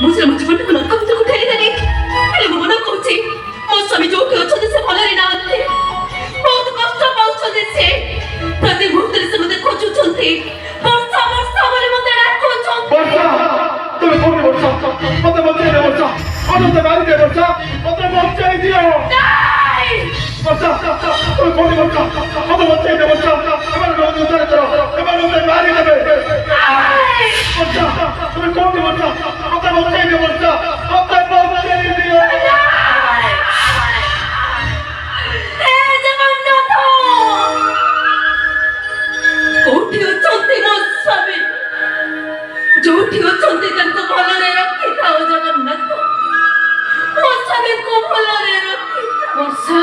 ମୁଁ ସିନା ମୋ ଜୀବନଟାକୁ ନର୍କ ଭିତରକୁ ଠେଲିଦେଲି, ହେଲେ ମୁଁ ମନେ କହୁଛି ମୋ ସ୍ୱାମୀ ଯୋଉଠି ଅଛନ୍ତି ସେ ଭଲରେ ନାହାନ୍ତି, ବହୁତ କଷ୍ଟ ପାଉଛନ୍ତି ସେ। ପ୍ରତି ମୁହୂର୍ତ୍ତରେ ସେ ମୋତେ ଖୋଜୁଛନ୍ତି, ବର୍ଷା ବର୍ଷା ବୋଲି ମୋତେ ଡାକୁଛନ୍ତି। ବର୍ଷା তুমি কোনে ବର୍ଷା মতে বঞ্চাই দে ବର୍ଷା অনন্ত মারি দে ବର୍ଷା মতে বঞ্চাই দিও ବର୍ଷା তুমি কোনে ବର୍ଷା মতে বঞ্চাই দে ବର୍ଷା এবার রোজ উদ্ধার করো এবার মতে মারি দেবে ବର୍ଷା তুমি কোনে ବର୍ଷା মতে বঞ্চাই দে ବର୍ଷা মতে বঞ্চাই দিও କୋଉଠି ଅଛନ୍ତି ମୋ ସ୍ୱାମୀ? ଯୋଉଠି ଅଛନ୍ତି ତାଙ୍କୁ ଭଲରେ ରଖିଥାଅ ଜଗନ୍ନାଥ, ମୋ ସ୍ୱାମୀଙ୍କୁ ଭଲରେ ରଖିଥାଅ। ବର୍ଷା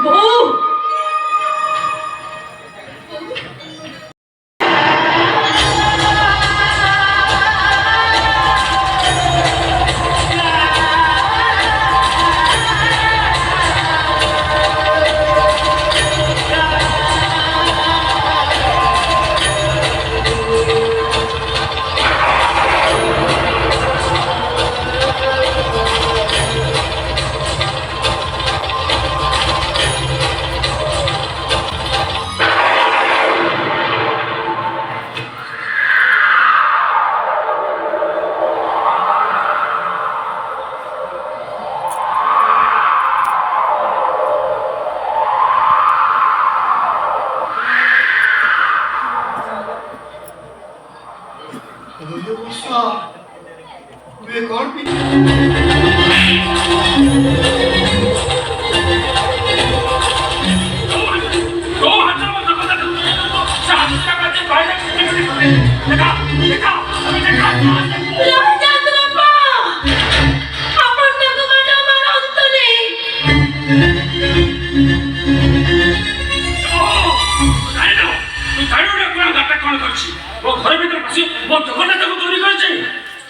ବୋଉ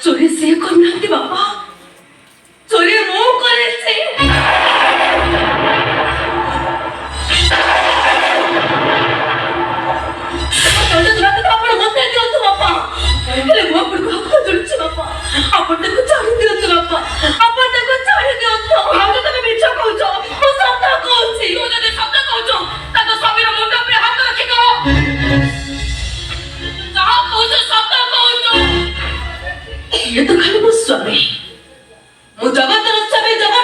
চোরে সে করনাহান্তি বাবা, চোরে ମୁଁ করেছে। ଆପଣ ମତେ ଦିଅନ୍ତୁ ବାପା, ହେଲେ ମୁଁ ଆପଣଙ୍କୁ ହାତ ଯୋଡୁଛି ବାପା, ଆପଣ ତାକୁ ଛାଡି ଦିଅନ୍ତୁ ବାପା, ଆପଣ ତାକୁ ଛାଡି ଦିଅନ୍ତୁ। ଆଉ ତମେ ମିଛ କହୁଛ, ମୁଁ ସତ କହୁଛି। ତୁ ଯଦି ସତ କହୁଛୁ ତାଙ୍କ ସ୍ୱାମୀର ମୁଣ୍ଡ ଉପରେ ହାତ ରଖି କହ, ଯାହା କହୁଛୁ ସତ କହୁଛୁ। ଇଏ ତ ଖାଲି ମୋ ସ୍ୱାମୀ, ମୁଁ ଜଗତର ସ୍ୱାମୀ, ଜଗତ